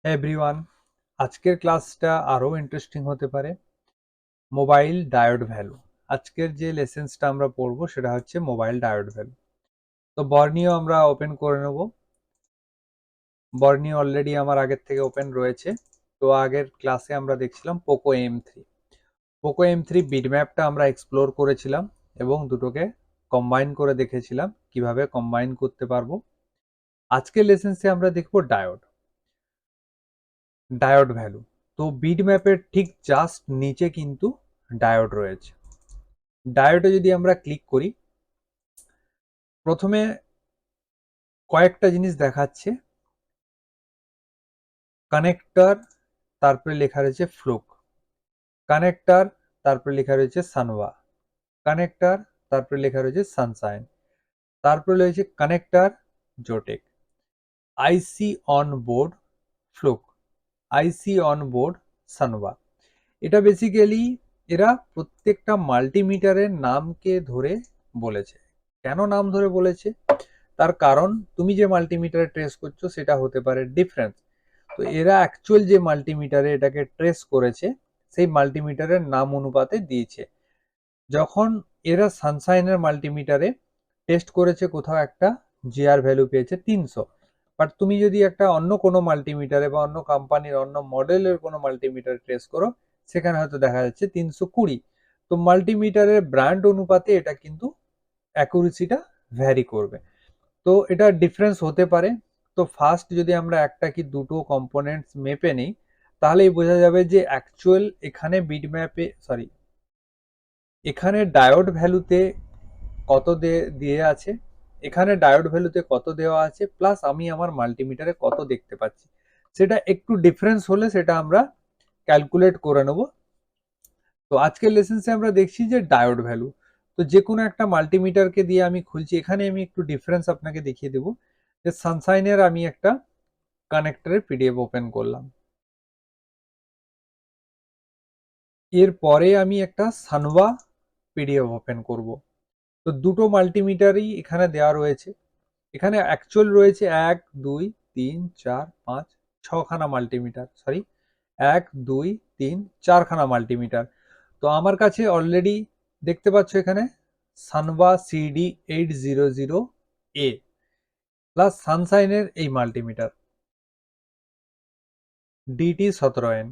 Everyone, আজকের ক্লাসটা আরো ইন্টারেস্টিং হতে পারে। Mobile diode value. আজকের যে লেসেন্সটা আমরা পড়বো সেটা হচ্ছে মোবাইল ডায়োড ভ্যালু। তো বর্নিও আমরা ওপেন করে নেব। বর্নিও অলরেডি আমার আগের থেকে ওপেন রয়েছে। তো আগের ক্লাসে আমরা দেখছিলাম পোকো M3। পোকো M3 বিটম্যাপটা আমরা এক্সপ্লোর করেছিলাম এবং দুটোকে কম্বাইন করে দেখেছিলাম কিভাবে কম্বাইন করতে পারবো। আজকের লেসেন্সে আমরা দেখবো ডায়োড ডায়োড ভ্যালু। তো বিটম্যাপের ঠিক জাস্ট নিচে কিন্তু ডায়োড রয়েছে। ডায়োডে যদি আমরা ক্লিক করি, প্রথমে কয়েকটা জিনিস দেখাচ্ছে। কানেক্টর, তারপরে লেখা রয়েছে ফ্লুক। কানেক্টর, তারপরে লেখা রয়েছে সানওয়া। কানেক্টর, তারপরে লেখা রয়েছে সানশাইন। তারপরে রয়েছে কানেক্টর জোটেক। IC on board Fluke. IC on board Sanwa. এটা বেসিক্যালি এরা প্রত্যেকটা মাল্টিমিটারের নামকে ধরে বলেছে। কেন নাম ধরে বলেছে? তার কারণ তুমি যে মাল্টিমিটারে ট্রেস করছো সেটা হতে পারে ডিফারেন্স। তো এরা অ্যাকচুয়াল যে মাল্টিমিটারে এটাকে ট্রেস করেছে সেই মাল্টিমিটারের নাম অনুপাতে দিয়েছে। যখন এরা সানশাইনের মাল্টিমিটারে টেস্ট করেছে, কোথাও একটা জিআর ভ্যালু পেয়েছে 300। বাট তুমি যদি একটা অন্য কোনো মাল্টিমিটারে বা অন্য কোম্পানির অন্য মডেলের কোনো মাল্টিমিটারে ট্রেস করো, সেখানে হয়তো দেখা যাচ্ছে 320। তো মাল্টিমিটারের ব্র্যান্ড অনুপাতে এটা কিন্তু অ্যাকুরেসিটা ভ্যারি করবে। তো এটা ডিফারেন্স হতে পারে। তো ফার্স্ট যদি আমরা একটা কি দুটো কম্পোনেন্টস মেপে নিই, তাহলেই বোঝা যাবে যে অ্যাকচুয়াল এখানে বিটম্যাপে এখানে ডায়োড ভ্যালুতে কত দিয়ে আছে, এখানে ডায়োড ভ্যালুতে কত দেওয়া আছে, প্লাস আমি আমার মাল্টিমিটারে কত দেখতে পাচ্ছি, সেটা একটু ডিফারেন্স হলে সেটা আমরা ক্যালকুলেট করে নেব। তো আজকের লেসেন্সে আমরা দেখছি যে ডায়োড ভ্যালু। তো যে কোনো একটা মাল্টিমিটারকে দিয়ে আমি খুলছি। এখানে আমি একটু ডিফারেন্স আপনাকে দেখিয়ে দেবো। যে সানশাইনের আমি একটা কানেক্টরের পিডিএফ ওপেন করলাম। এরপরে আমি একটা সানওয়া পিডিএফ ওপেন করব। তো দুটো মাল্টিমিটারই এখানে দেওয়া রয়েছে। এখানে অ্যাকচুয়াল রয়েছে 1 2 3 4 5 6খানা মাল্টিমিটার, সরি 1 2 3 4খানা মাল্টিমিটার। তো আমার কাছে অলরেডি দেখতে পাচ্ছ এখানে সানওয়া CD800A প্লাস সানশাইনের এই মাল্টিমিটার DT17N।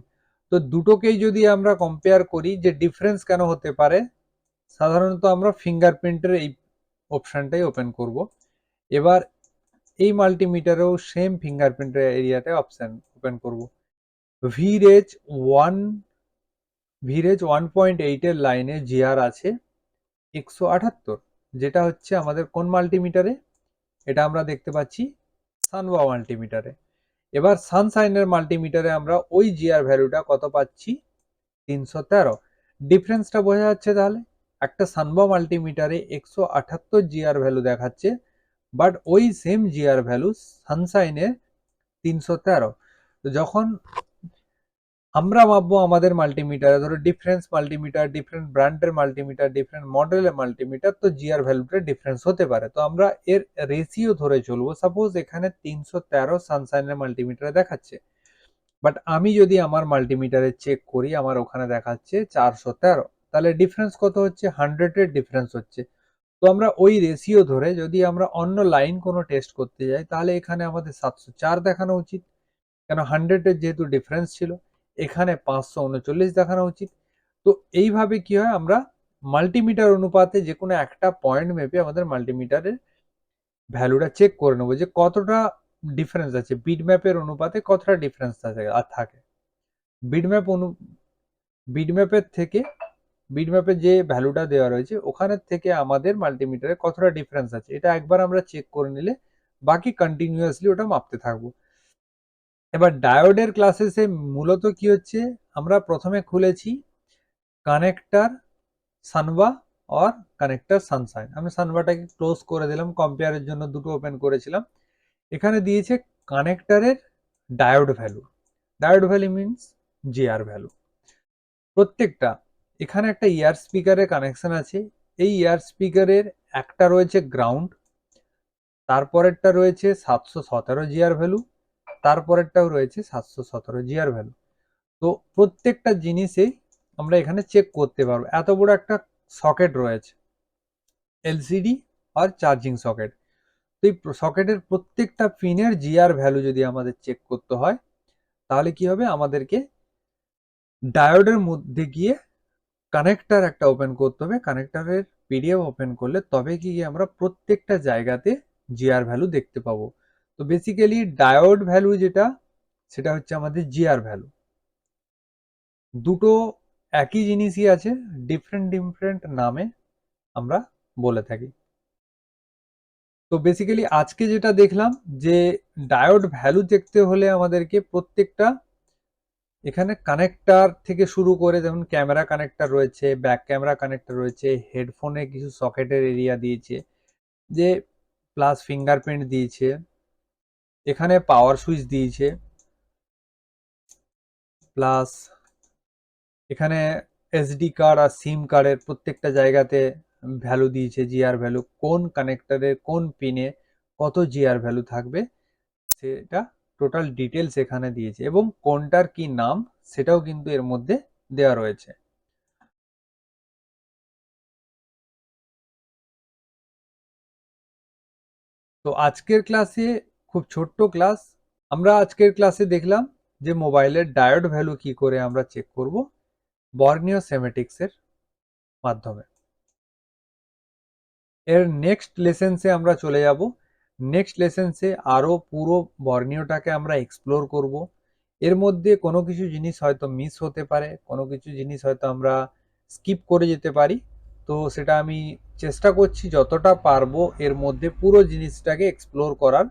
তো দুটোকেই যদি আমরা কম্পেয়ার করি যে ডিফারেন্স কেন হতে পারে, সাধারণত আমরা ফিঙ্গারপ্রিন্টের এই অপশনটাই ওপেন করব। এবার এই মাল্টিমিটারেও সেম ফিঙ্গারপ্রিন্টের এরিয়াতে অপশন ওপেন করব। ভিরেজ ওয়ান ভিরেজ 1.8 এর লাইনে জিআর আছে 178, যেটা হচ্ছে আমাদের কোন মাল্টিমিটারে, এটা আমরা দেখতে পাচ্ছি সানওয়া মাল্টিমিটারে। এবার সানশাইনের মাল্টিমিটারে আমরা ওই জিআর ভ্যালুটা কত পাচ্ছি, 313। ডিফারেন্সটা বোঝা যাচ্ছে তাহলে। একটা সানওয়া মাল্টিমিটারে 178 জিআর ভ্যালু দেখাচ্ছে, বাট ওই সেম জিআর ভ্যালু সানশাইনের 313। তো যখন আমরা মাপবো আমাদের মাল্টিমিটারে, ধরো ডিফারেন্স মাল্টিমিটার, ডিফারেন্ট ব্র্যান্ডের মাল্টিমিটার, ডিফারেন্ট মডেলের মাল্টিমিটার, তো জিআর ভ্যালুটা ডিফারেন্স হতে পারে। তো আমরা এর রেশিও ধরে চলবো। সাপোজ এখানে 313 সানশাইনের মাল্টিমিটারে দেখাচ্ছে, বাট আমি যদি আমার মাল্টিমিটারে চেক করি, আমার ওখানে দেখাচ্ছে 413। তাহলে ডিফারেন্স কত হচ্ছে, 100-এর ডিফারেন্স হচ্ছে। তো আমরা ওই রেশিও ধরে যদি আমরা অন্য লাইন কোনো টেস্ট করতে যাই, তাহলে এখানে আমাদের 704 দেখানো উচিত, কেন 100-এর যেহেতু ডিফারেন্স ছিল। এখানে 539 দেখানো উচিত। তো এইভাবে কি হয়, আমরা মাল্টিমিটার অনুপাতে যে কোনো একটা পয়েন্ট মেপে আমাদের মাল্টিমিটারের ভ্যালুটা চেক করে নেবো যে কতটা ডিফারেন্স আছে, বিটম্যাপের অনুপাতে কতটা ডিফারেন্স থাকে। বিটম্যাপ বিটম্যাপের থেকে বিটম্যাপের যে ভ্যালুটা দেওয়া রয়েছে ওখানের থেকে আমাদের মাল্টিমিটারে কতটা ডিফারেন্স আছে, এটা একবার আমরা চেক করে নিলে বাকি কন্টিনিউয়াসলি ওটা মাপতে থাকবো। এবার ডায়োডের ক্লাসেসে মূলত কি হচ্ছে, আমরা প্রথমে খুলেছি কানেক্টর সানওয়া অর কানেক্টর সানশাইন। আমি সানওয়াটাকে ক্লোজ করে দিলাম, কম্পেয়ারের জন্য দুটো ওপেন করেছিলাম। এখানে দিয়েছে কানেক্টরের diode value. Diode value means GR value প্রত্যেকটা। এখানে একটা ইয়ার স্পিকারের কানেকশন আছে। এই ইয়ার স্পিকারের একটা রয়েছে গ্রাউন্ড, তারপরেরটা রয়েছে 717 জিআর ভ্যালু, তারপরেরটাও রয়েছে 717 জিআর ভ্যালু। তো প্রত্যেকটা জিনিসেই আমরা এখানে চেক করতে পারবো। এত বড় একটা সকেট রয়েছে, এলসিডি আর চার্জিং সকেট। তো এই সকেটের প্রত্যেকটা পিনের জিআর ভ্যালু যদি আমাদের চেক করতে হয়, তাহলে কি হবে, আমাদেরকে ডায়োডের মধ্যে গিয়ে কানেক্টর একটা ওপেন করতে হবে। কানেক্টরের পিডিএফ ওপেন করলে তবে কি আমরা প্রত্যেকটা জায়গাতে জিআর ভ্যালু দেখতে পাবো। তো বেসিক্যালি ডায়োড ভ্যালু যেটা, সেটা হচ্ছে আমাদের জিআর ভ্যালু। দুটো একই জিনিসই আছে, ডিফারেন্ট ডিফারেন্ট নামে আমরা বলে থাকি। তো বেসিক্যালি আজকে যেটা দেখলাম যে ডায়োড ভ্যালু দেখতে হলে আমাদেরকে প্রত্যেকটা এখানে কানেক্টর থেকে শুরু করে, যেমন ক্যামেরা কানেক্টর রয়েছে, ব্যাক ক্যামেরা কানেক্টর রয়েছে, হেডফোনে কিছু সকেটের এরিয়া দিয়েছে, যে প্লাস ফিঙ্গারপ্রিন্ট দিয়েছে, এখানে পাওয়ার সুইচ দিয়েছে, প্লাস এখানে এসডি কার্ড আর সিম কার্ডের প্রত্যেকটা জায়গাতে ভ্যালু দিয়েছে, জিআর ভ্যালু কোন কানেক্টরের কোন পিনে কত জিআর ভ্যালু থাকবে সেটা টোটাল ডিটেলস এখানে দিয়েছে, এবং কোনটার কি নাম সেটাও কিন্তু এর মধ্যে দেওয়া রয়েছে। তো আজকের ক্লাসে খুব ছোট্ট ক্লাস, আমরা আজকের ক্লাসে দেখলাম যে মোবাইলের ডায়োড ভ্যালু কি করে আমরা চেক করব বর্নিও সেমেটিক্সের মাধ্যমে। এর নেক্সট লেসেন্সে আমরা চলে যাব। নেক্সট লেসেন্সে আরো পুরো বর্নিওটাকে আমরা এক্সপ্লোর করব। এর মধ্যে কোনো কিছু জিনিস হয়তো মিস হতে পারে, কোনো কিছু জিনিস হয়তো আমরা স্কিপ করে যেতে পারি। তো সেটা আমি চেষ্টা করছি যতটা পারবো এর মধ্যে পুরো জিনিসটাকে এক্সপ্লোর করার।